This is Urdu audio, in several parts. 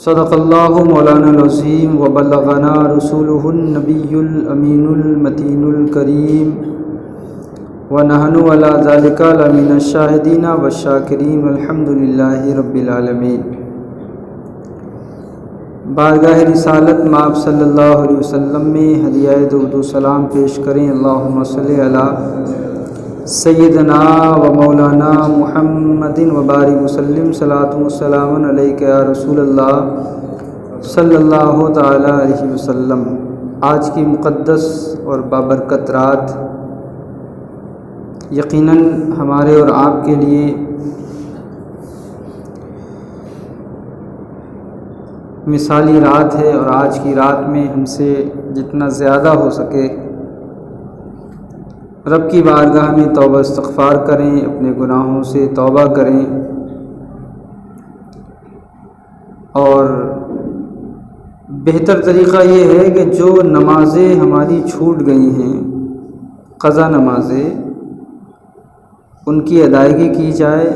صدق اللہ مولانا العظیم وبلغنا رسولہ النبی الامین المتین الکریم ونحن علی ذلک لمن الشاہدین والشاکرین والحمد للہ رب العالمین۔ بارگاہ رسالت مآب صلی اللہ علیہ وسلم میں ہدیہ درود و سلام پیش کریں۔ اللہم صلی علی سیدنا و مولانا محمد وبارک وسلم صلاۃ و سلام علیک یا رسول اللہ صلی اللہ تعالی علیہ وسلم۔ آج کی مقدس اور بابرکت رات یقیناً ہمارے اور آپ کے لیے مثالی رات ہے، اور آج کی رات میں ہم سے جتنا زیادہ ہو سکے رب کی بارگاہ میں توبہ استغفار کریں، اپنے گناہوں سے توبہ کریں، اور بہتر طریقہ یہ ہے کہ جو نمازیں ہماری چھوٹ گئی ہیں، قضا نمازیں، ان کی ادائیگی کی جائے،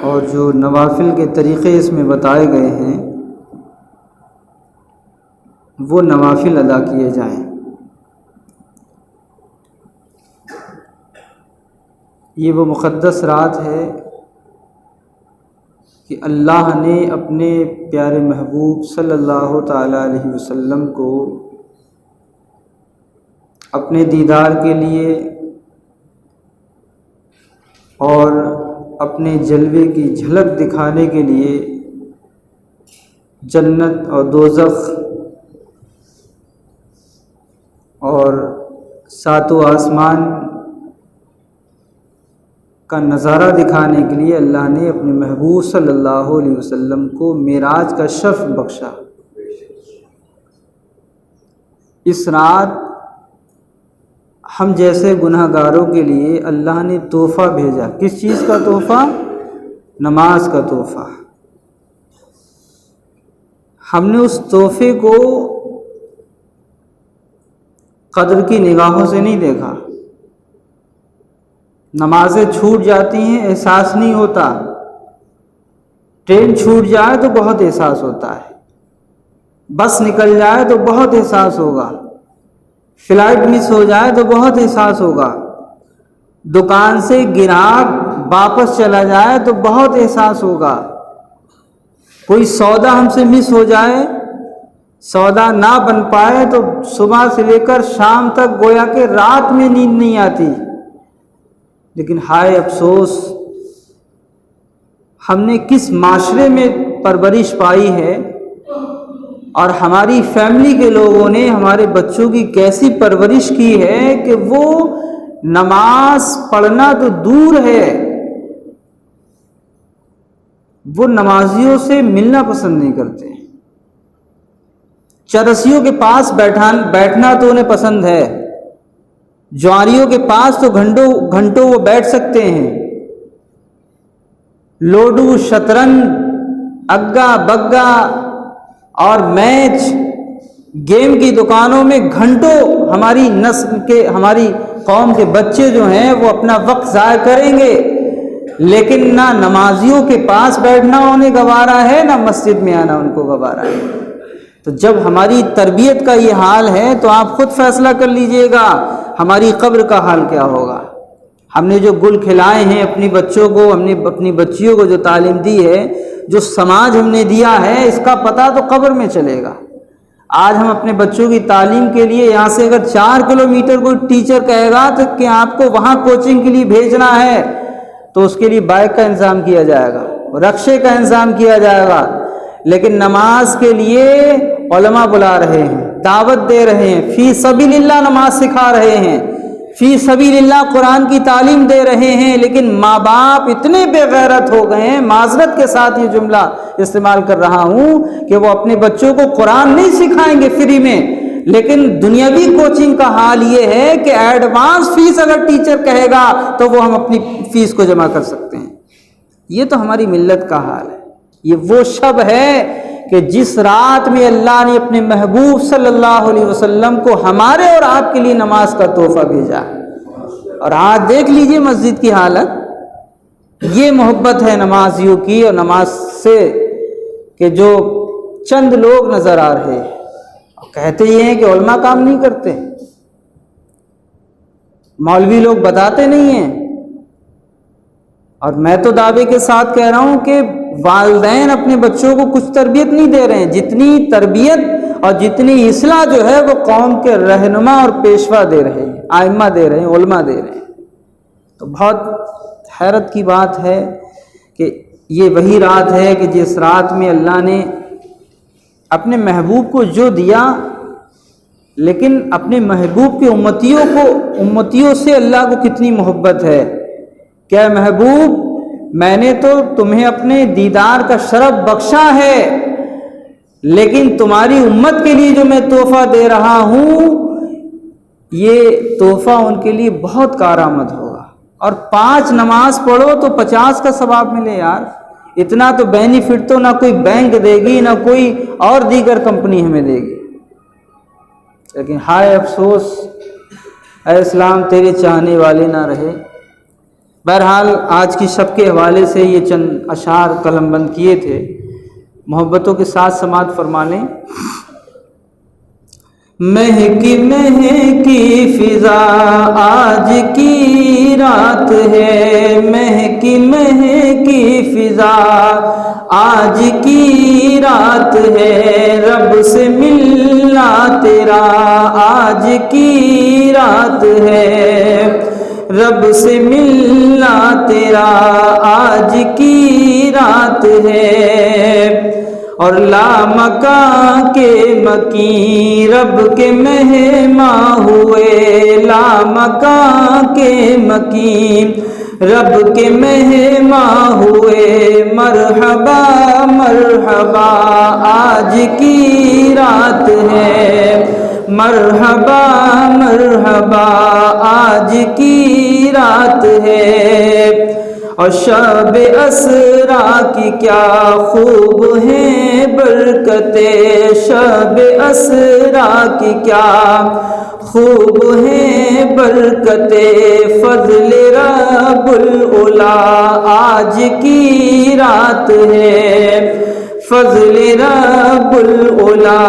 اور جو نوافل کے طریقے اس میں بتائے گئے ہیں وہ نوافل ادا کیے جائیں۔ یہ وہ مقدس رات ہے کہ اللہ نے اپنے پیارے محبوب صلی اللہ تعالی علیہ وسلم کو اپنے دیدار کے لیے اور اپنے جلوے کی جھلک دکھانے کے لیے جنت اور دوزخ اور ساتوں آسمان کا نظارہ دکھانے کے لیے اللہ نے اپنے محبوب صلی اللہ علیہ وسلم کو معراج کا شرف بخشا۔ اس رات ہم جیسے گناہ گاروں کے لیے اللہ نے تحفہ بھیجا۔ کس چیز کا تحفہ؟ نماز کا تحفہ۔ ہم نے اس تحفے کو قدر کی نگاہوں سے نہیں دیکھا۔ نمازیں چھوٹ جاتی ہیں، احساس نہیں ہوتا۔ ٹرین چھوٹ جائے تو بہت احساس ہوتا ہے، بس نکل جائے تو بہت احساس ہوگا، فلائٹ مس ہو جائے تو بہت احساس ہوگا، دکان سے گراہک واپس چلا جائے تو بہت احساس ہوگا، کوئی سودا ہم سے مس ہو جائے، سودا نہ بن پائے تو صبح سے لے کر شام تک گویا کہ رات میں نیند نہیں آتی۔ لیکن ہائے افسوس، ہم نے کس معاشرے میں پرورش پائی ہے، اور ہماری فیملی کے لوگوں نے ہمارے بچوں کی کیسی پرورش کی ہے کہ وہ نماز پڑھنا تو دور ہے، وہ نمازیوں سے ملنا پسند نہیں کرتے۔ چرسیوں کے پاس بیٹھنا تو انہیں پسند ہے، جواریوں کے پاس تو گھنٹوں وہ بیٹھ سکتے ہیں، لوڈو، شطرنج، اگا بگا اور میچ، گیم کی دکانوں میں گھنٹوں ہماری نسل کے، ہماری قوم کے بچے جو ہیں وہ اپنا وقت ضائع کریں گے، لیکن نہ نمازیوں کے پاس بیٹھنا انہیں گوارا ہے، نہ مسجد میں آنا ان کو گوارا ہے۔ تو جب ہماری تربیت کا یہ حال ہے تو آپ خود فیصلہ کر لیجئے گا ہماری قبر کا حال کیا ہوگا۔ ہم نے جو گل کھلائے ہیں اپنی بچوں کو، ہم نے اپنی بچیوں کو جو تعلیم دی ہے، جو سماج ہم نے دیا ہے، اس کا پتہ تو قبر میں چلے گا۔ آج ہم اپنے بچوں کی تعلیم کے لیے یہاں سے اگر 4 کلومیٹر کوئی ٹیچر کہے گا تو کہ آپ کو وہاں کوچنگ کے لیے بھیجنا ہے، تو اس کے لیے بائک کا انتظام کیا جائے گا، رکشے کا انتظام کیا جائے گا۔ لیکن نماز کے لیے علماء بلا رہے ہیں، دعوت دے رہے ہیں، فی سبیل اللہ نماز سکھا رہے ہیں، فی سبیل اللہ قرآن کی تعلیم دے رہے ہیں، لیکن ماں باپ اتنے بے غیرت ہو گئے ہیں، معذرت کے ساتھ یہ جملہ استعمال کر رہا ہوں، کہ وہ اپنے بچوں کو قرآن نہیں سکھائیں گے فری میں، لیکن دنیاوی کوچنگ کا حال یہ ہے کہ ایڈوانس فیس اگر ٹیچر کہے گا تو وہ ہم اپنی فیس کو جمع کر سکتے ہیں۔ یہ تو ہماری ملت کا حال ہے۔ یہ وہ شب ہے کہ جس رات میں اللہ نے اپنے محبوب صلی اللہ علیہ وسلم کو ہمارے اور آپ کے لیے نماز کا تحفہ بھیجا۔ اور آج دیکھ لیجئے مسجد کی حالت، یہ محبت ہے نمازیوں کی اور نماز سے کہ جو چند لوگ نظر آ رہے ہیں، کہتے یہ ہیں کہ علماء کام نہیں کرتے، مولوی لوگ بتاتے نہیں ہیں۔ اور میں تو دعوے کے ساتھ کہہ رہا ہوں کہ والدین اپنے بچوں کو کچھ تربیت نہیں دے رہے ہیں، جتنی تربیت اور جتنی اصلاح جو ہے وہ قوم کے رہنما اور پیشوا دے رہے ہیں، ائمہ دے رہے ہیں، علماء دے رہے ہیں۔ تو بہت حیرت کی بات ہے کہ یہ وہی رات ہے کہ جس رات میں اللہ نے اپنے محبوب کو جو دیا، لیکن اپنے محبوب کے امتیوں سے اللہ کو کتنی محبت ہے۔ کیا محبوب، میں نے تو تمہیں اپنے دیدار کا شرف بخشا ہے، لیکن تمہاری امت کے لیے جو میں تحفہ دے رہا ہوں، یہ تحفہ ان کے لیے بہت کارآمد ہوگا۔ اور 5 نماز پڑھو تو 50 کا ثواب ملے یار، اتنا تو بینیفٹ تو نہ کوئی بینک دے گی نہ کوئی اور دیگر کمپنی ہمیں دے گی۔ لیکن ہائے افسوس، اے اسلام تیرے چاہنے والے نہ رہے۔ بہرحال آج کی شب کے حوالے سے یہ چند اشعار قلم بند کیے تھے، محبتوں کے ساتھ سماعت فرما لیں۔ مہکی مہکی فضا آج کی رات ہے، مہکی مہکی فضا آج کی رات ہے، رب سے ملنا تیرا آج کی رات ہے، رب سے ملنا تیرا آج کی رات ہے۔ اور لامکاں کے مکیں رب کے مہماں ہوئے، لامکاں کے مکیں رب کے مہماں ہوئے، مرحبا مرحبا آج کی رات ہے، مرحبا مرحبا آج کی رات ہے۔ اور شب اسرا کی کیا خوب ہیں برکتیں، شب اسرا کی کیا خوب ہیں برکتیں، فضل رب العلا آج کی رات ہے، فضل رب العلا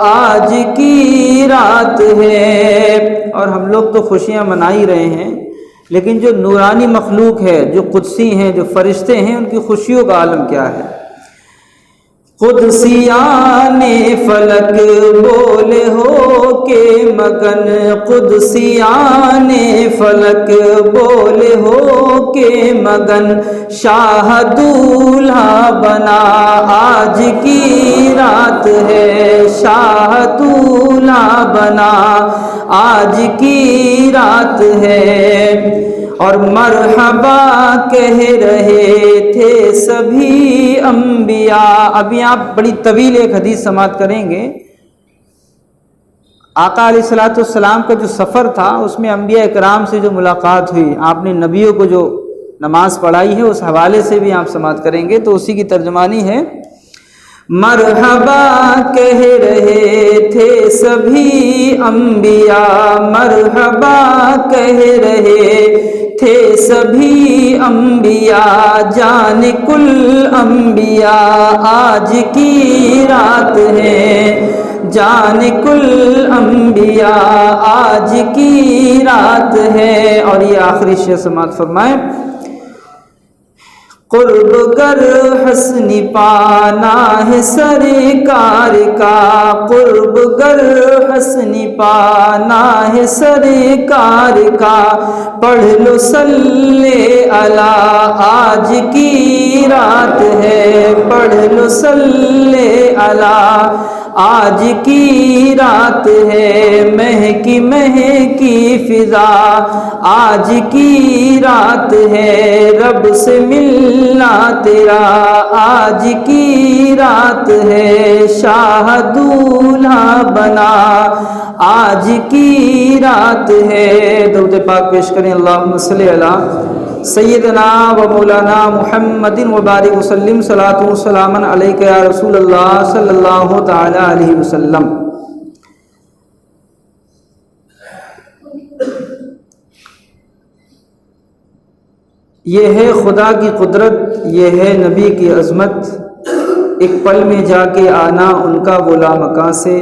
آج کی رات ہے۔ اور ہم لوگ تو خوشیاں منا ہی رہے ہیں، لیکن جو نورانی مخلوق ہے، جو قدسی ہیں، جو فرشتے ہیں، ان کی خوشیوں کا عالم کیا ہے۔ قدسیان فلک بولے ہو کے مگن، قدسیان فلک بولے ہو کے مگن، شاہ دولہا بنا آج کی رات ہے، شاہ دولہا بنا آج کی رات ہے۔ اور مرحبا کہہ رہے تھے سبھی انبیاء۔ ابھی آپ بڑی طویل ایک حدیث سماعت کریں گے۔ آقا علیہ الصلوۃ والسلام کا جو سفر تھا، اس میں انبیاء اکرام سے جو ملاقات ہوئی، آپ نے نبیوں کو جو نماز پڑھائی ہے، اس حوالے سے بھی آپ سماعت کریں گے، تو اسی کی ترجمانی ہے۔ مرحبا کہہ رہے تھے سبھی انبیاء، مرحبا کہہ رہے تھے سبھی انبیاء، جان کل انبیاء آج کی رات ہے، جان کل انبیاء آج کی رات ہے۔ اور یہ آخری شعر سماعت فرمائیں۔ قرب کر حسن پانا ہے سرکار کا، قرب کر حسن پانا ہے سرکار کا، پڑھ لو صلی علی آج کی رات ہے، پڑھ لو صلی علی آج کی رات ہے، مہکی مہکی فضا آج کی رات ہے، رب سے ملنا تیرا آج کی رات ہے، شاہ دولہا بنا آج کی رات ہے۔ درود پاک پیش کریں۔ اللہم صلی علی سیدنا و مولانا محمد و بارک وسلم، صلاۃ و سلام علیک یا رسول اللہ صلی اللہ تعالی علیہ وسلم۔ یہ ہے خدا کی قدرت، یہ ہے نبی کی عظمت، ایک پل میں جا کے آنا ان کا وہ لامکاں سے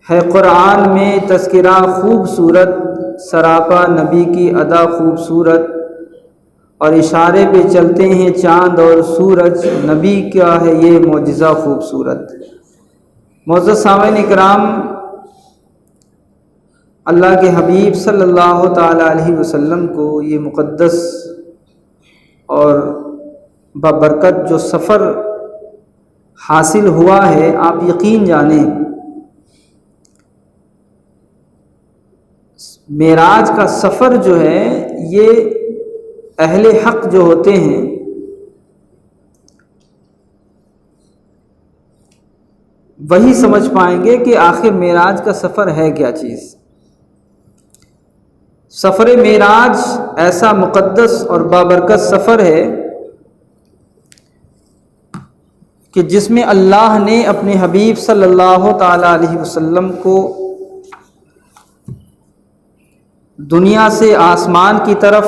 ہے قرآن میں تذکرہ خوبصورت، سراپا نبی کی ادا خوبصورت، اور اشارے پہ چلتے ہیں چاند اور سورج، نبی کیا ہے یہ معجزہ خوبصورت۔ معزز سامعین اکرام، اللہ کے حبیب صلی اللہ تعالی علیہ وسلم کو یہ مقدس اور بابرکت جو سفر حاصل ہوا ہے، آپ یقین جانیں معراج کا سفر جو ہے یہ اہل حق جو ہوتے ہیں وہی سمجھ پائیں گے کہ آخر معراج کا سفر ہے کیا چیز۔ سفر معراج ایسا مقدس اور بابرکت سفر ہے کہ جس میں اللہ نے اپنے حبیب صلی اللہ تعالی علیہ وسلم کو دنیا سے آسمان کی طرف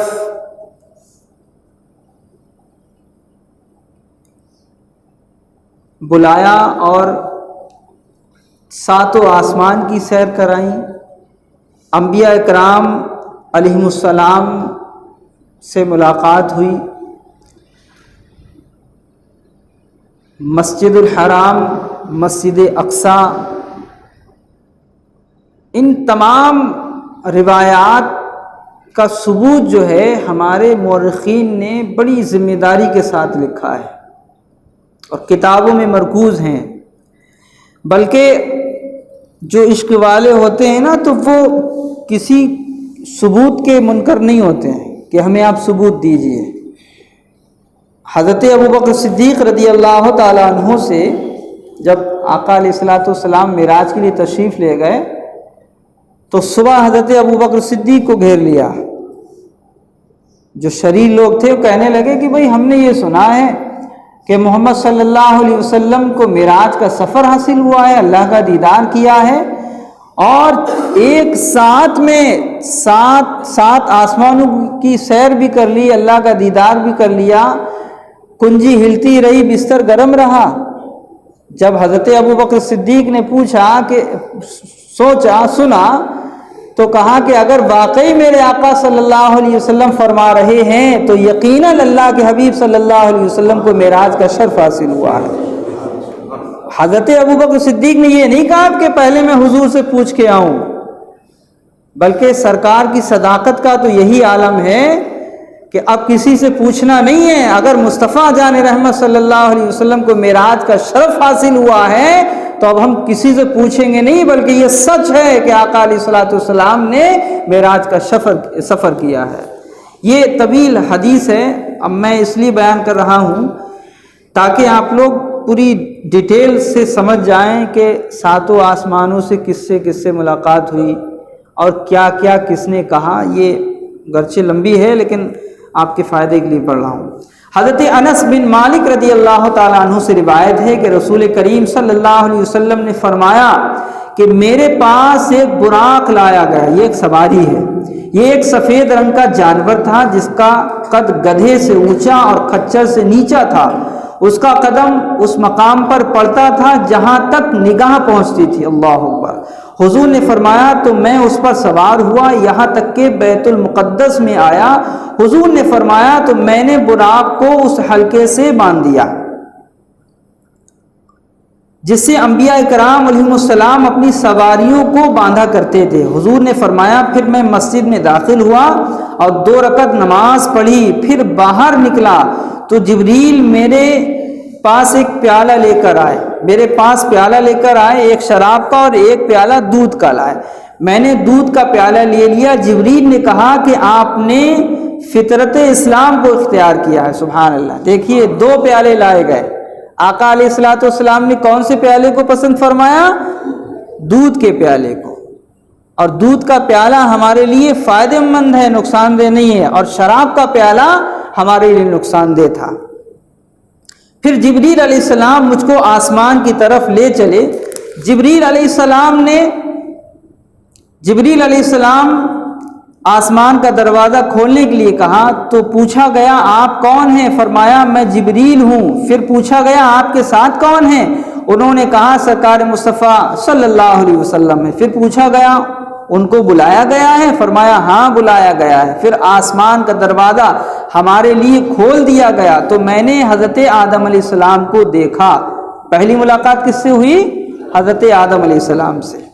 بلایا اور ساتوں آسمان کی سیر کرائیں، انبیاء اکرام علیہم السلام سے ملاقات ہوئی، مسجد الحرام، مسجد اقصیٰ، ان تمام روایات کا ثبوت جو ہے ہمارے مورخین نے بڑی ذمہ داری کے ساتھ لکھا ہے اور کتابوں میں مرکوز ہیں۔ بلکہ جو عشق والے ہوتے ہیں نا تو وہ کسی ثبوت کے منکر نہیں ہوتے ہیں کہ ہمیں آپ ثبوت دیجئے۔ حضرت ابوبکر صدیق رضی اللہ تعالیٰ عنہ سے جب آقا علیہ الصلوۃ والسلام معراج کے لیے تشریف لے گئے تو صبح حضرت ابوبکر صدیق کو گھیر لیا۔ جو شریر لوگ تھے وہ کہنے لگے کہ بھئی ہم نے یہ سنا ہے کہ محمد صلی اللہ علیہ وسلم کو معراج کا سفر حاصل ہوا ہے، اللہ کا دیدار کیا ہے، اور ایک ساتھ میں سات آسمانوں کی سیر بھی کر لی، اللہ کا دیدار بھی کر لیا، کنجی ہلتی رہی، بستر گرم رہا۔ جب حضرت ابوبکر صدیق نے پوچھا کہ سوچا سنا تو کہا کہ اگر واقعی میرے آقا صلی اللہ علیہ وسلم فرما رہے ہیں تو یقیناً اللہ کے حبیب صلی اللہ علیہ وسلم کو معراج کا شرف حاصل ہوا ہے۔ حضرت ابوبکر صدیق نے یہ نہیں کہا کہ پہلے میں حضور سے پوچھ کے آؤں، بلکہ سرکار کی صداقت کا تو یہی عالم ہے کہ اب کسی سے پوچھنا نہیں ہے۔ اگر مصطفیٰ جان رحمت صلی اللہ علیہ وسلم کو معراج کا شرف حاصل ہوا ہے تو اب ہم کسی سے پوچھیں گے نہیں، بلکہ یہ سچ ہے کہ آقا علیہ الصلوۃ والسلام نے معراج کا سفر کیا ہے۔ یہ طویل حدیث ہے، اب میں اس لیے بیان کر رہا ہوں تاکہ آپ لوگ پوری ڈیٹیل سے سمجھ جائیں کہ ساتوں آسمانوں سے کس سے ملاقات ہوئی اور کیا کیا کس نے کہا۔ یہ گرچہ لمبی ہے لیکن آپ کے فائدے کے لیے پڑھ رہا ہوں۔ حضرت انس بن مالک رضی اللہ تعالیٰ عنہ سے روایت ہے کہ رسول کریم صلی اللہ علیہ وسلم نے فرمایا کہ میرے پاس ایک براق لایا گیا، یہ ایک سواری ہے، یہ ایک سفید رنگ کا جانور تھا جس کا قد گدھے سے اونچا اور کھچر سے نیچا تھا، اس کا قدم اس مقام پر پڑتا تھا جہاں تک نگاہ پہنچتی تھی۔ اللہ اکبر۔ حضور نے فرمایا تو میں اس پر سوار ہوا یہاں تک کہ بیت المقدس میں آیا۔ حضور نے فرمایا تو میں نے براق کو اس حلقے سے باندھ دیا جس سے انبیاء کرام علیہم السلام اپنی سواریوں کو باندھا کرتے تھے۔ حضور نے فرمایا پھر میں مسجد میں داخل ہوا اور 2 رکعت نماز پڑھی، پھر باہر نکلا تو جبریل میرے پاس ایک پیالہ لے کر آئے، ایک شراب کا اور ایک پیالہ دودھ کا لائے۔ میں نے دودھ کا پیالہ لے لیا۔ جبریل نے کہا کہ آپ نے فطرت اسلام کو اختیار کیا ہے۔ سبحان اللہ۔ دیکھیے 2 پیالے لائے گئے۔ آقا علیہ الصلوۃ والسلام نے کون سے پیالے کو پسند فرمایا؟ دودھ کے پیالے کو، اور دودھ کا پیالہ ہمارے لیے فائدہ مند ہے، نقصان دہ نہیں ہے، اور شراب کا پیالہ ہمارے لیے نقصان دہ تھا۔ پھر جبریل علیہ السلام مجھ کو آسمان کی طرف لے چلے۔ جبریل علیہ السلام آسمان کا دروازہ کھولنے کے لیے کہا تو پوچھا گیا آپ کون ہیں؟ فرمایا میں جبریل ہوں۔ پھر پوچھا گیا آپ کے ساتھ کون ہیں؟ انہوں نے کہا سرکار مصطفیٰ صلی اللہ علیہ وسلم ہے۔ پھر پوچھا گیا ان کو بلایا گیا ہے؟ فرمایا ہاں بلایا گیا ہے۔ پھر آسمان کا دروازہ ہمارے لیے کھول دیا گیا تو میں نے حضرت آدم علیہ السلام کو دیکھا۔ پہلی ملاقات کس سے ہوئی؟ حضرت آدم علیہ السلام سے۔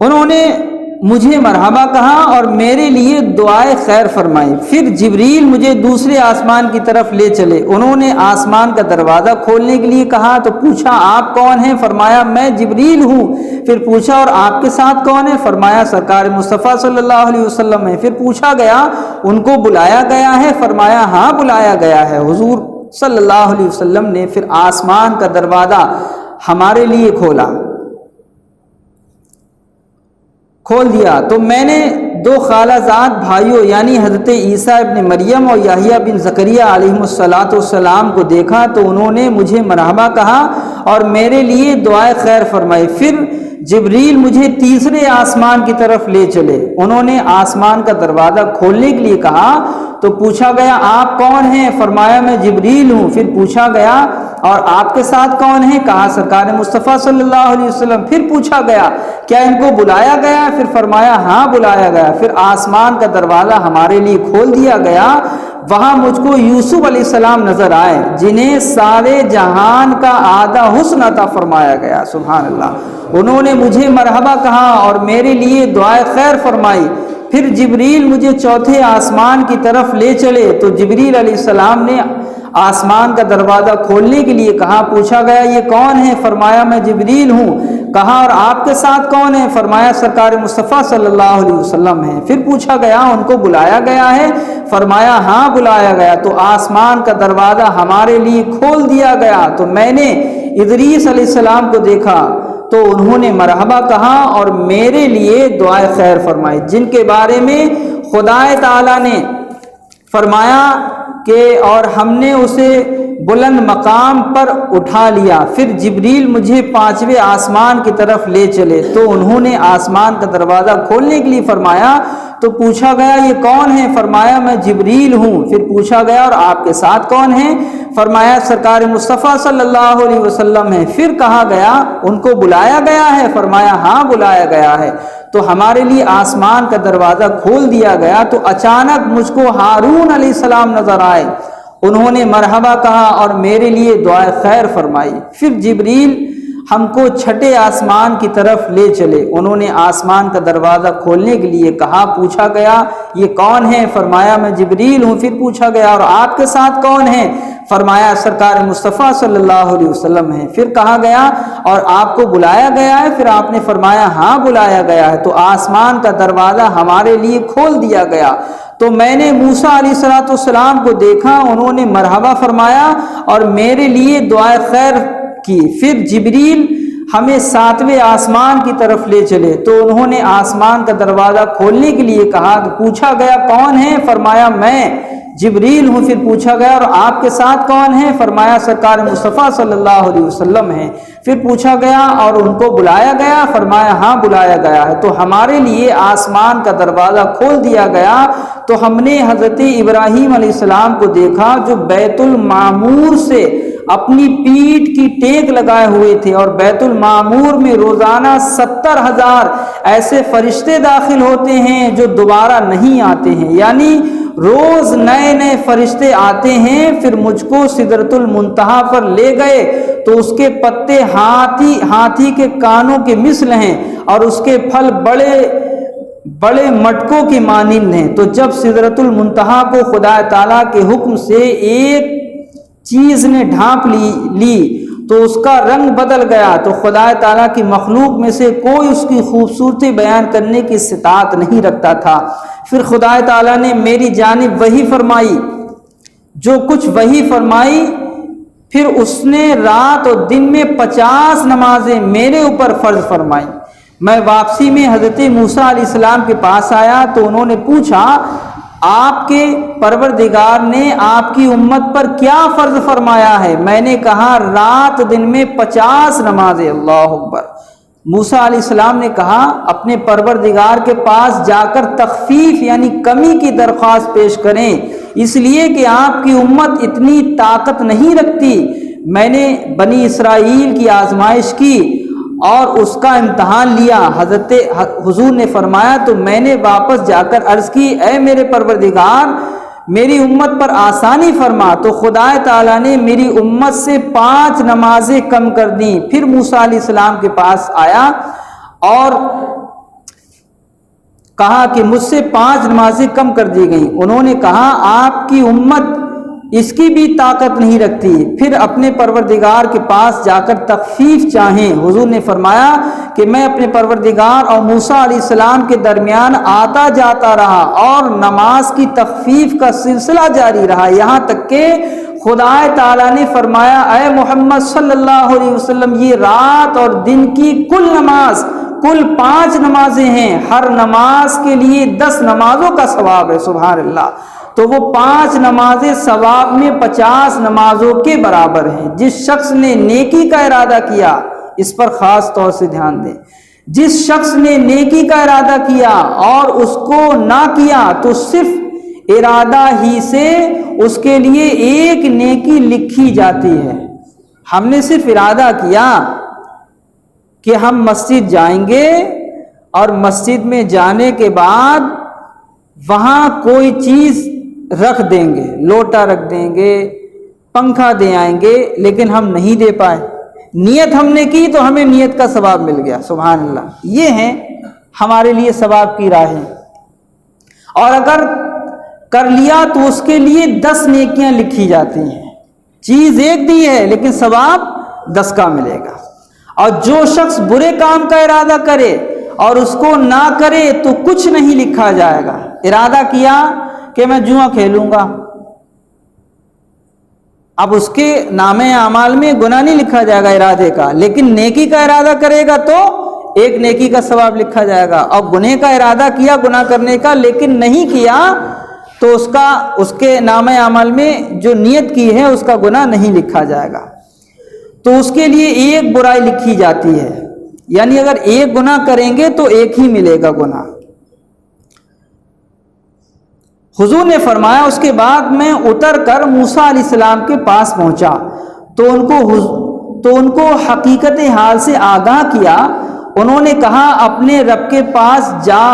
انہوں نے مجھے مرحبا کہا اور میرے لیے دعائے خیر فرمائی۔ پھر جبریل مجھے دوسرے آسمان کی طرف لے چلے۔ انہوں نے آسمان کا دروازہ کھولنے کے لیے کہا تو پوچھا آپ کون ہیں؟ فرمایا میں جبریل ہوں۔ پھر پوچھا اور آپ کے ساتھ کون ہے؟ فرمایا سرکار مصطفیٰ صلی اللہ علیہ وسلم ہے۔ پھر پوچھا گیا ان کو بلایا گیا ہے؟ فرمایا ہاں بلایا گیا ہے۔ حضور صلی اللہ علیہ وسلم نے پھر آسمان کا دروازہ ہمارے لیے کھول دیا تو میں نے دو خالہ زاد بھائیوں یعنی حضرت عیسیٰ ابن مریم اور یحییٰ بن زکریا علیہ السلام کو دیکھا تو انہوں نے مجھے مرحبا کہا اور میرے لیے دعائے خیر فرمائی۔ پھر جبریل مجھے تیسرے آسمان کی طرف لے چلے۔ انہوں نے آسمان کا دروازہ کھولنے کے لیے کہا تو پوچھا گیا آپ کون ہیں؟ فرمایا میں جبریل ہوں۔ پھر پوچھا گیا اور آپ کے ساتھ کون ہیں؟ کہا سرکار مصطفیٰ صلی اللہ علیہ وسلم۔ پھر پوچھا گیا کیا ان کو بلایا گیا؟ پھر فرمایا ہاں بلایا گیا۔ پھر آسمان کا دروازہ ہمارے لیے کھول دیا گیا۔ وہاں مجھ کو یوسف علیہ السلام نظر آئے جنہیں سارے جہان کا آدھا حسن عطا فرمایا گیا۔ سبحان اللہ۔ انہوں نے مجھے مرحبا کہا اور میرے لیے دعائے خیر فرمائی۔ پھر جبریل مجھے چوتھے آسمان کی طرف لے چلے تو جبریل علیہ السلام نے آسمان کا دروازہ کھولنے کے لیے کہا۔ پوچھا گیا یہ کون ہے؟ فرمایا میں جبریل ہوں۔ کہا اور آپ کے ساتھ کون ہے؟ فرمایا سرکار مصطفیٰ صلی اللہ علیہ وسلم ہے۔ پھر پوچھا گیا ان کو بلایا گیا ہے؟ فرمایا ہاں بلایا گیا تو آسمان کا دروازہ ہمارے لیے کھول دیا گیا تو میں نے ادریس علیہ السلام کو دیکھا تو انہوں نے مرحبا کہا اور میرے لیے دعائے خیر فرمائی، جن کے بارے میں خدا تعالیٰ نے فرمایا کہ اور ہم نے اسے بلند مقام پر اٹھا لیا۔ پھر جبریل مجھے پانچویں آسمان کی طرف لے چلے تو انہوں نے آسمان کا دروازہ کھولنے کے لیے فرمایا تو پوچھا گیا یہ کون ہے؟ فرمایا میں جبریل ہوں۔ پھر پوچھا گیا اور آپ کے ساتھ کون ہیں؟ فرمایا سرکار مصطفیٰ صلی اللہ علیہ وسلم ہے۔ پھر کہا گیا ان کو بلایا گیا ہے؟ فرمایا ہاں بلایا گیا ہے تو ہمارے لیے آسمان کا دروازہ کھول دیا گیا تو اچانک مجھ کو ہارون علیہ السلام نظر آئے۔ انہوں نے مرحبا کہا اور میرے لیے دعائے خیر فرمائی۔ پھر جبریل ہم کو چھٹے آسمان کی طرف لے چلے۔ انہوں نے آسمان کا دروازہ کھولنے کے لیے کہا۔ پوچھا گیا یہ کون ہے؟ فرمایا میں جبریل ہوں۔ پھر پوچھا گیا اور آپ کے ساتھ کون ہیں؟ فرمایا سرکار مصطفیٰ صلی اللہ علیہ وسلم ہے۔ پھر کہا گیا اور آپ کو بلایا گیا ہے؟ پھر آپ نے فرمایا ہاں بلایا گیا ہے تو آسمان کا دروازہ ہمارے لیے کھول دیا گیا تو میں نے موسیٰ علیہ السلام کو دیکھا۔ انہوں نے مرحبا فرمایا اور میرے لیے دعائے خیر کی۔ پھر جبریل ہمیں ساتویں آسمان کی طرف لے چلے تو انہوں نے آسمان کا دروازہ کھولنے کے لیے کہا تو پوچھا گیا کون ہے؟ فرمایا میں جبریل ہوں۔ پھر پوچھا گیا اور آپ کے ساتھ کون ہیں؟ فرمایا سرکار مصطفیٰ صلی اللہ علیہ وسلم ہے۔ پھر پوچھا گیا اور ان کو بلایا گیا؟ فرمایا ہاں بلایا گیا ہے تو ہمارے لیے آسمان کا دروازہ کھول دیا گیا تو ہم نے حضرت ابراہیم علیہ السلام کو دیکھا جو بیت المعمور سے اپنی پیٹھ کی ٹیک لگائے ہوئے تھے اور بیت المعمور میں روزانہ 70,000 ایسے فرشتے داخل ہوتے ہیں جو دوبارہ نہیں آتے ہیں، یعنی روز نئے نئے فرشتے آتے ہیں۔ پھر مجھ کو سدرۃ المنتہا پر لے گئے تو اس کے پتے ہاتھی کے کانوں کے مثل ہیں اور اس کے پھل بڑے بڑے مٹکوں کے مانند ہیں۔ تو جب سدرۃ المنتہا کو خدا تعالیٰ کے حکم سے ایک چیز نے ڈھانپ لی تو اس کا رنگ بدل گیا تو خدا تعالیٰ کی مخلوق میں سے کوئی اس کی خوبصورتی بیان کرنے کی استطاعت نہیں رکھتا تھا۔ پھر خدا تعالیٰ نے میری جانب وحی فرمائی، جو کچھ وحی فرمائی پھر اس نے رات اور دن میں 50 نمازیں میرے اوپر فرض فرمائی۔ میں واپسی میں حضرت موسیٰ علیہ السلام کے پاس آیا تو انہوں نے پوچھا آپ کے پروردگار نے آپ کی امت پر کیا فرض فرمایا ہے؟ میں نے کہا رات دن میں 50 نمازیں۔ اللہ اکبر۔ موسیٰ علیہ السلام نے کہا اپنے پروردگار کے پاس جا کر تخفیف یعنی کمی کی درخواست پیش کریں، اس لیے کہ آپ کی امت اتنی طاقت نہیں رکھتی۔ میں نے بنی اسرائیل کی آزمائش کی اور اس کا امتحان لیا۔ حضور نے فرمایا تو میں نے واپس جا کر عرض کی اے میرے پروردگار میری امت پر آسانی فرما، تو خدا تعالیٰ نے میری امت سے 5 نمازیں کم کر دیں۔ پھر موسیٰ علیہ السلام کے پاس آیا اور کہا کہ مجھ سے 5 نمازیں کم کر دی گئیں۔ انہوں نے کہا آپ کی امت اس کی بھی طاقت نہیں رکھتی، پھر اپنے پروردگار کے پاس جا کر تخفیف چاہیں۔ حضور نے فرمایا کہ میں اپنے پروردگار اور موسیٰ علیہ السلام کے درمیان آتا جاتا رہا اور نماز کی تخفیف کا سلسلہ جاری رہا، یہاں تک کہ خدا تعالیٰ نے فرمایا اے محمد صلی اللہ علیہ وسلم یہ رات اور دن کی کل نماز کل 5 نمازیں ہیں، ہر نماز کے لیے 10 نمازوں کا ثواب ہے۔ سبحان اللہ، تو وہ 5 نمازیں ثواب میں 50 نمازوں کے برابر ہیں۔ جس شخص نے نیکی کا ارادہ کیا، اس پر خاص طور سے دھیان دیں، جس شخص نے نیکی کا ارادہ کیا اور اس کو نہ کیا تو صرف ارادہ ہی سے اس کے لیے ایک نیکی لکھی جاتی ہے۔ ہم نے صرف ارادہ کیا کہ ہم مسجد جائیں گے اور مسجد میں جانے کے بعد وہاں کوئی چیز رکھ دیں گے، لوٹا رکھ دیں گے، پنکھا دے آئیں گے، لیکن ہم نہیں دے پائے۔ نیت ہم نے کی تو ہمیں نیت کا ثواب مل گیا۔ سبحان اللہ، یہ ہیں ہمارے لیے ثواب کی راہیں، اور اگر کر لیا تو اس کے لیے 10 نیکیاں لکھی جاتی ہیں۔ چیز ایک دی ہے لیکن ثواب 10 کا ملے گا۔ اور جو شخص برے کام کا ارادہ کرے اور اس کو نہ کرے تو کچھ نہیں لکھا جائے گا۔ ارادہ کیا کہ میں جوا کھیلوں گا، اب اس کے نامے اعمال میں گناہ نہیں لکھا جائے گا ارادے کا، لیکن نیکی کا ارادہ کرے گا تو ایک نیکی کا ثواب لکھا جائے گا۔ اور گناہ کا ارادہ کیا گناہ کرنے کا لیکن نہیں کیا تو اس کے نامے اعمال میں جو نیت کی ہے اس کا گناہ نہیں لکھا جائے گا، تو اس کے لیے ایک برائی لکھی جاتی ہے، یعنی اگر ایک گناہ کریں گے تو ایک ہی ملے گا گناہ۔ حضور نے فرمایا اس کے بعد میں اتر کر موسیٰ علیہ السلام کے پاس پہنچا تو ان کو حقیقت حال سے آگاہ کیا۔ انہوں نے کہا اپنے رب کے پاس جا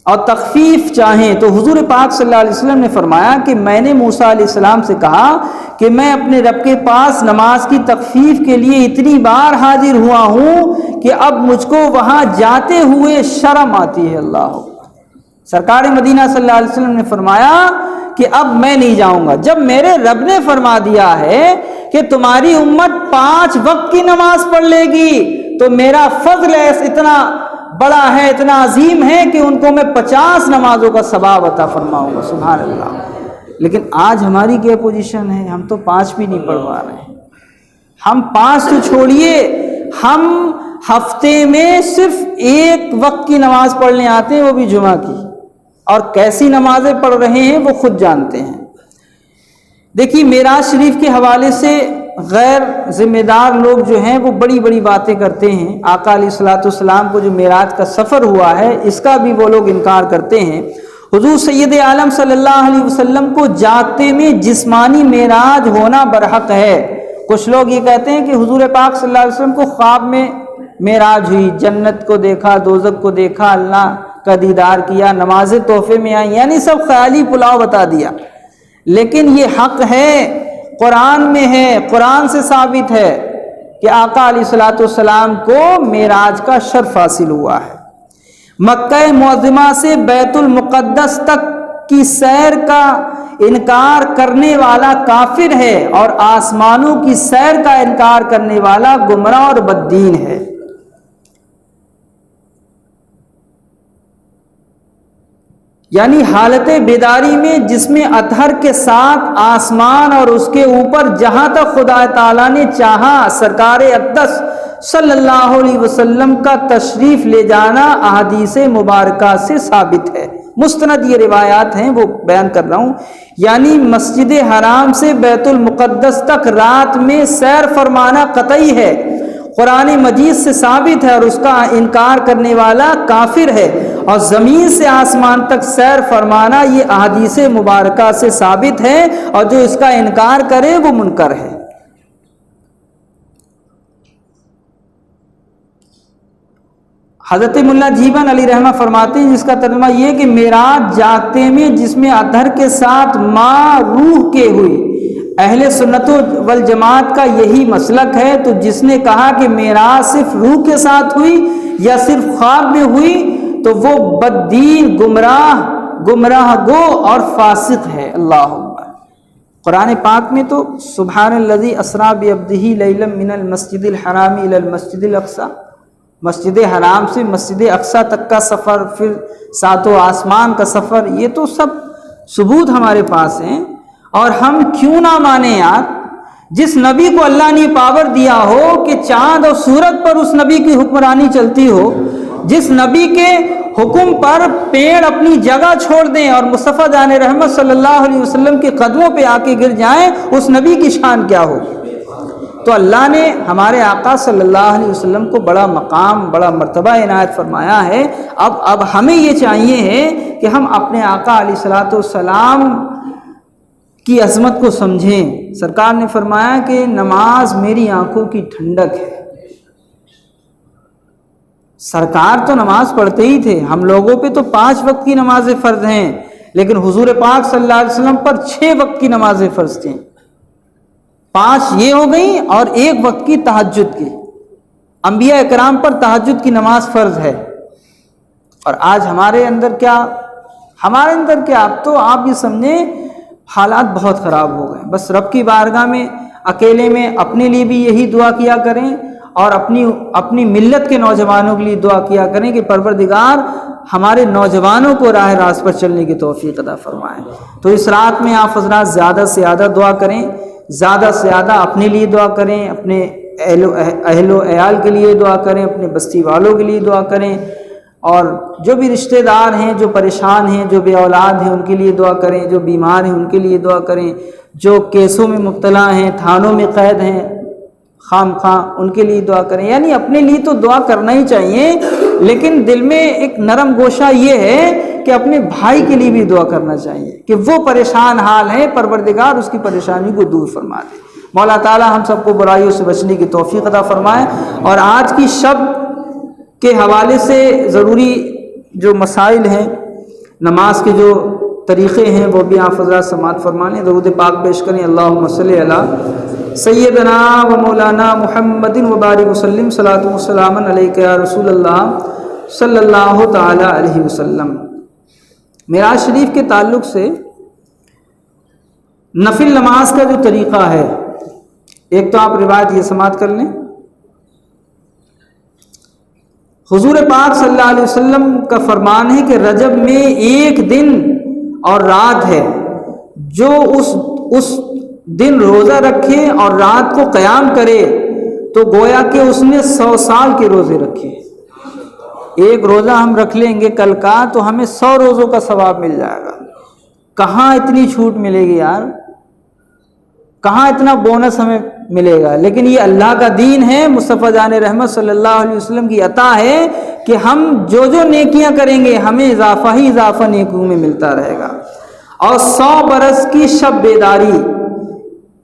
اور تخفیف چاہیں، تو حضور پاک صلی اللہ علیہ وسلم نے فرمایا کہ میں نے موسیٰ علیہ السلام سے کہا کہ میں اپنے رب کے پاس نماز کی تخفیف کے لیے اتنی بار حاضر ہوا ہوں کہ اب مجھ کو وہاں جاتے ہوئے شرم آتی ہے۔ اللہ سرکار مدینہ صلی اللہ علیہ وسلم نے فرمایا کہ اب میں نہیں جاؤں گا، جب میرے رب نے فرما دیا ہے کہ تمہاری امت 5 وقت کی نماز پڑھ لے گی تو میرا فضل اتنا بڑا ہے، اتنا عظیم ہے کہ ان کو میں 50 نمازوں کا ثواب عطا فرماؤں گا۔ سبحان اللہ، لیکن آج ہماری کیا پوزیشن ہے؟ ہم تو 5 بھی نہیں پڑھ پا رہے ہیں۔ ہم 5 تو چھوڑیے، ہم ہفتے میں صرف 1 وقت کی نماز پڑھنے آتے ہیں، وہ بھی جمعہ کی، اور کیسی نمازیں پڑھ رہے ہیں وہ خود جانتے ہیں۔ دیکھیے معراج شریف کے حوالے سے غیر ذمہ دار لوگ جو ہیں وہ بڑی بڑی باتیں کرتے ہیں۔ آقا علیہ الصلوۃ والسلام کو جو معراج کا سفر ہوا ہے اس کا بھی وہ لوگ انکار کرتے ہیں۔ حضور سید عالم صلی اللہ علیہ وسلم کو جاگتے میں جسمانی معراج ہونا برحق ہے۔ کچھ لوگ یہ کہتے ہیں کہ حضور پاک صلی اللہ علیہ وسلم کو خواب میں معراج ہوئی، جنت کو دیکھا، دوزخ کو دیکھا، اللہ کا دیدار کیا، نمازیں تحفے میں آئیں، یعنی سب خیالی پلاؤ بتا دیا۔ لیکن یہ حق ہے، قرآن میں ہے، قرآن سے ثابت ہے کہ آقا علیہ الصلوۃ والسلام کو معراج کا شرف حاصل ہوا ہے۔ مکہ معظمہ سے بیت المقدس تک کی سیر کا انکار کرنے والا کافر ہے، اور آسمانوں کی سیر کا انکار کرنے والا گمراہ اور بددین ہے۔ یعنی حالت بیداری میں جس میں اطہر کے ساتھ آسمان اور اس کے اوپر جہاں تک خدا تعالیٰ نے چاہا سرکار اقدس صلی اللہ علیہ وسلم کا تشریف لے جانا احادیث مبارکہ سے ثابت ہے۔ مستند یہ روایات ہیں، وہ بیان کر رہا ہوں۔ یعنی مسجد حرام سے بیت المقدس تک رات میں سیر فرمانا قطعی ہے۔ قرآن مجید سے ثابت ہے، اور اس کا انکار کرنے والا کافر ہے۔ اور زمین سے آسمان تک سیر فرمانا یہ احادیث مبارکہ سے ثابت ہے، اور جو اس کا انکار کرے وہ منکر ہے۔ حضرت ملا جیون علی رحمہ فرماتے ہیں، جس کا ترجمہ یہ کہ معراج جاگتے میں جس میں ادھر کے ساتھ ماں روح کے ہوئی۔ اہل سنت والجماعت کا یہی مسلک ہے۔ تو جس نے کہا کہ معراج صرف روح کے ساتھ ہوئی یا صرف خواب میں ہوئی تو وہ بددین، گمراہ گو اور فاسق ہے۔ اللہ اکبر۔ قرآن پاک میں تو سبحان الذی اسریٰ بعبدہ لیلا من المسجد الحرام الی المسجد الاقصی، مسجد حرام سے مسجد اقصی تک کا سفر، پھر ساتوں آسمان کا سفر، یہ تو سب ثبوت ہمارے پاس ہیں۔ اور ہم کیوں نہ مانیں یار، جس نبی کو اللہ نے پاور دیا ہو کہ چاند اور سورج پر اس نبی کی حکمرانی چلتی ہو، جس نبی کے حکم پر پیڑ اپنی جگہ چھوڑ دیں اور مصطفیٰ جان رحمت صلی اللہ علیہ وسلم کے قدموں پہ آ کے گر جائیں، اس نبی کی شان کیا ہو؟ تو اللہ نے ہمارے آقا صلی اللہ علیہ وسلم کو بڑا مقام، بڑا مرتبہ عنایت فرمایا ہے۔ اب ہمیں یہ چاہیے ہے کہ ہم اپنے آقا علیہ الصلوۃ والسلام کی عظمت کو سمجھیں۔ سرکار نے فرمایا کہ نماز میری آنکھوں کی ٹھنڈک ہے۔ سرکار تو نماز پڑھتے ہی تھے، ہم لوگوں پہ تو 5 وقت کی نمازیں فرض ہیں، لیکن حضور پاک صلی اللہ علیہ وسلم پر 6 وقت کی نمازیں فرض تھیں۔ 5 یہ ہو گئی اور 1 وقت کی تہجد کی۔ انبیاء اکرام پر تہجد کی نماز فرض ہے۔ اور آج ہمارے اندر کیا؟ اب تو آپ یہ سمجھیں حالات بہت خراب ہو گئے۔ بس رب کی بارگاہ میں اکیلے میں اپنے لیے بھی یہی دعا کیا کریں، اور اپنی ملت کے نوجوانوں کے لیے دعا کیا کریں کہ پروردگار ہمارے نوجوانوں کو راہ راست پر چلنے کی توفیق عطا فرمائے۔ تو اس رات میں آپ حضرات زیادہ سے زیادہ دعا کریں، زیادہ سے زیادہ اپنے لیے دعا کریں، اپنے اہل و عیال کے لیے دعا کریں، اپنے بستی والوں کے لیے دعا کریں، اور جو بھی رشتہ دار ہیں، جو پریشان ہیں، جو بے اولاد ہیں، ان کے لیے دعا کریں، جو بیمار ہیں ان کے لیے دعا کریں، جو کیسوں میں مبتلا ہیں، تھانوں میں قید ہیں خام خواہ، ان کے لیے دعا کریں۔ یعنی اپنے لیے تو دعا کرنا ہی چاہیے، لیکن دل میں ایک نرم گوشہ یہ ہے کہ اپنے بھائی کے لیے بھی دعا کرنا چاہیے کہ وہ پریشان حال ہے، پروردگار اس کی پریشانی کو دور فرما دے۔ مولا تعالی ہم سب کو برائیوں سے بچنے کی توفیق عطا فرمائے۔ اور آج کی شب کے حوالے سے ضروری جو مسائل ہیں، نماز کے جو طریقے ہیں، وہ بھی آپ حضرات سماعت فرما لیں۔ درود پاک پیش کریں۔ اللہم صلی علی سیدنا و مولانا محمد وبارک وسلم، صلاۃ و سلام علیک یا رسول اللہ صلی اللہ تعالی علیہ وسلم۔ معراج شریف کے تعلق سے نفل نماز کا جو طریقہ ہے، ایک تو آپ روایت یہ سماعت کر لیں۔ حضور پاک صلی اللہ علیہ وسلم کا فرمان ہے کہ رجب میں 1 دن اور رات ہے، جو اس دن روزہ رکھے اور رات کو قیام کرے تو گویا کہ اس نے 100 سال کے روزے رکھے۔ ایک روزہ ہم رکھ لیں گے کل کا تو ہمیں 100 روزوں کا ثواب مل جائے گا۔ کہاں اتنی چھوٹ ملے گی یار، کہاں اتنا بونس ہمیں ملے گا؟ لیکن یہ اللہ کا دین ہے، مصطفیٰ جان رحمت صلی اللہ علیہ وسلم کی عطا ہے کہ ہم جو نیکیاں کریں گے ہمیں اضافہ ہی اضافہ نیکیوں میں ملتا رہے گا۔ اور 100 برس کی شب بیداری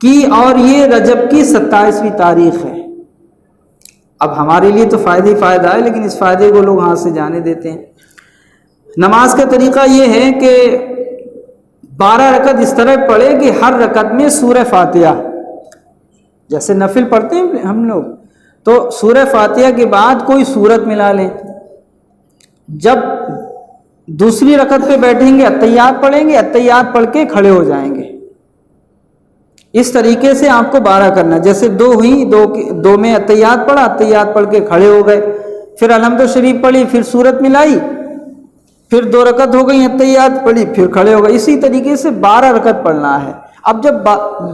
کی، اور یہ رجب کی 27ویں تاریخ ہے۔ اب ہمارے لیے تو فائدہ ہی فائدہ ہے، لیکن اس فائدے کو لوگ ہاتھ سے جانے دیتے ہیں۔ نماز کا طریقہ یہ ہے کہ 12 رکعت اس طرح پڑھے کہ ہر رکعت میں سورہ فاتحہ، جیسے نفل پڑھتے ہیں ہم لوگ، تو سورہ فاتحہ کے بعد کوئی سورت ملا لیں۔ جب دوسری رکعت پہ بیٹھیں گے اتحیات پڑھیں گے، اتحیات پڑھ کے کھڑے ہو جائیں گے۔ اس طریقے سے آپ کو 12 کرنا، جیسے 2 ہوئی، 2 میں اتحیات پڑھا، اتحیات پڑھ کے کھڑے ہو گئے، پھر الحمد شریف پڑھی، پھر سورت ملائی، پھر 2 رکعت ہو گئی، اتحیات پڑھی، پھر کھڑے ہو گئے۔ اسی طریقے سے 12 رکعت پڑھنا ہے۔ اب جب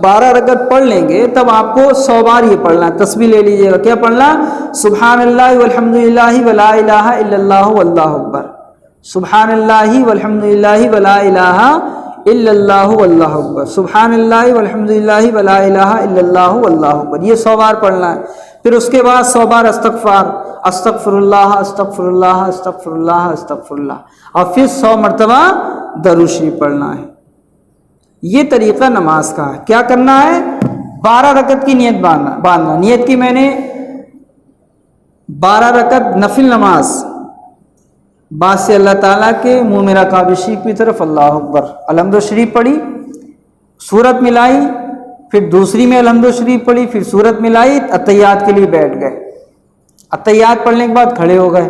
12 رکعت پڑھ لیں گے تب آپ کو 100 بار یہ پڑھنا ہے۔ تسبیح لے لیجیے گا، کیا پڑھنا؟ سبحان اللہ والحمد للہ ولا الہ الا اللہ واللہ اکبر، سبحان اللہ والحمد للہ ولا الہ الا اللہ واللہ اکبر، سبحان اللہ والحمد للہ ولا الہ الا اللہ واللہ اکبر، یہ 100 بار پڑھنا ہے۔ پھر اس کے بعد 100 بار استغفار، استغفر اللہ استغفر اللہ استغفر اللہ استغفر اللہ، اور پھر 100 مرتبہ درود شریف پڑھنا ہے۔ یہ طریقہ نماز کا ہے۔ کیا کرنا ہے؟ 12 رکعت کی نیت باندھنا۔ نیت کی میں نے 12 رکعت نفل نماز، بعد سے اللہ تعالیٰ کے منہ میرا کعبہ شریف کی طرف اللہ اکبر، الحمد شریف پڑھی، سورت ملائی، پھر دوسری میں الحمد شریف پڑھی، پھر سورت ملائی، اتحیات کے لیے بیٹھ گئے، اتحیات پڑھنے کے بعد کھڑے ہو گئے،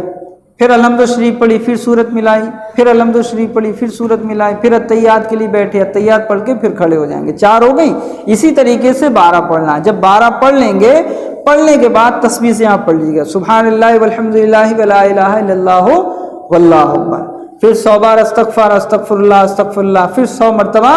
پھر الحمد شریف پڑھی، پھر سورت ملائی، پھر الحمد شریف پڑھی، پھر سورت ملائی، پھر اتحیات کے لیے بیٹھے، اتحیات پڑھ کے پھر کھڑے ہو جائیں گے، 4 ہو گئی۔ اسی طریقے سے 12 پڑھنا ہے۔ جب 12 پڑھ لیں گے، پڑھنے کے بعد تسبیح سے آپ پڑھ لیجیے گا، سبحان اللہ والحمد للہ ولا الہ الا اللہ واللہ اکبر، پھر 100 بار استغفار استغفر اللہ استغفر اللہ، پھر 100 مرتبہ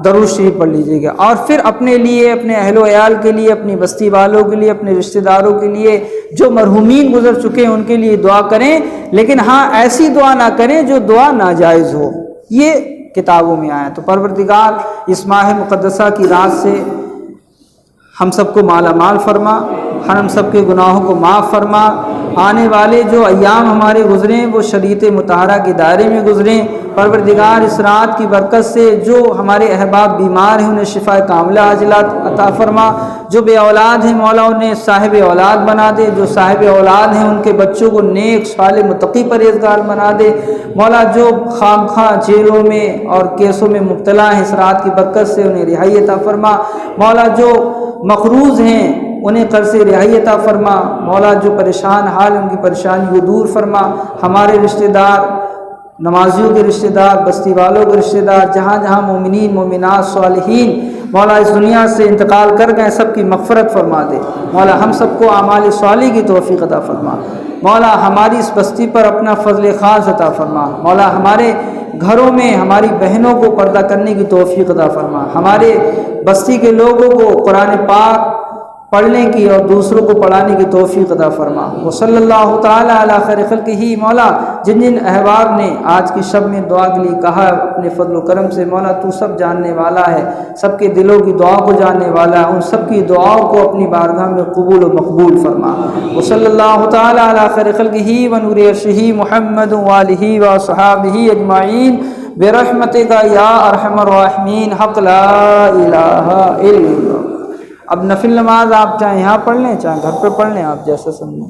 درود شریف پڑھ لیجیے گا، اور پھر اپنے لیے، اپنے اہل و عیال کے لیے، اپنی بستی والوں کے لیے، اپنے رشتہ داروں کے لیے، جو مرحومین گزر چکے ہیں ان کے لیے دعا کریں، لیکن ہاں ایسی دعا نہ کریں جو دعا ناجائز ہو، یہ کتابوں میں آیا۔ تو پروردگار اس ماہ مقدسہ کی رات سے ہم سب کو مالا مال فرما، ہم سب کے گناہوں کو معاف فرما، آنے والے جو ایام ہمارے گزریں وہ شریعت مطہرہ کے دائرے میں گزریں۔ پروردگار اس رات کی برکت سے جو ہمارے احباب بیمار ہیں انہیں شفا کاملہ عاجلہ عطا فرما، جو بے اولاد ہیں مولا انہیں صاحب اولاد بنا دے، جو صاحب اولاد ہیں ان کے بچوں کو نیک صالح متقی پرہیزگار بنا دے مولا، جو خامخواہ جیلوں میں اور کیسوں میں مبتلا ہیں اس رات کی برکت سے انہیں رہائی عطا فرما مولا، جو مقروض ہیں انہیں قرض سے رہائی عطا فرما مولا، جو پریشان حال ان کی پریشانی کو دور فرما، ہمارے رشتہ دار، نمازیوں کے رشتہ دار، بستی والوں کے رشتہ دار، جہاں جہاں مومنین مومنات صالحین مولا اس دنیا سے انتقال کر گئے سب کی مغفرت فرما دے مولا، ہم سب کو اعمال صالح کی توفیق عطا فرما مولا، ہماری اس بستی پر اپنا فضل خاص عطا فرما مولا، ہمارے گھروں میں ہماری بہنوں کو پردہ کرنے کی توفیق عطا فرما، ہمارے بستی کے لوگوں کو قرآن پاک پڑھنے کی اور دوسروں کو پڑھانے کی توفیق عطا فرما۔ وصلی اللہ تعالی علی خیر خلقہ مولا، جن جن احباب نے آج کی شب میں دعا کے لیے کہا اپنے فضل و کرم سے مولا تو سب جاننے والا ہے، سب کے دلوں کی دعا کو جاننے والا ہے، ان سب کی دعاؤں کو اپنی بارگاہ میں قبول و مقبول فرما۔ وصلی اللہ تعالی علی خیر خلقہ ونور عرشہ محمد وآلہ وصحابہ اجمعین برحمتک یا ارحم الراحمین، حق لا الہ الا اللہ۔ اب نفل نماز آپ چاہے یہاں پڑھ لیں چاہے گھر پہ پڑھ لیں، آپ جیسا سمجھیں۔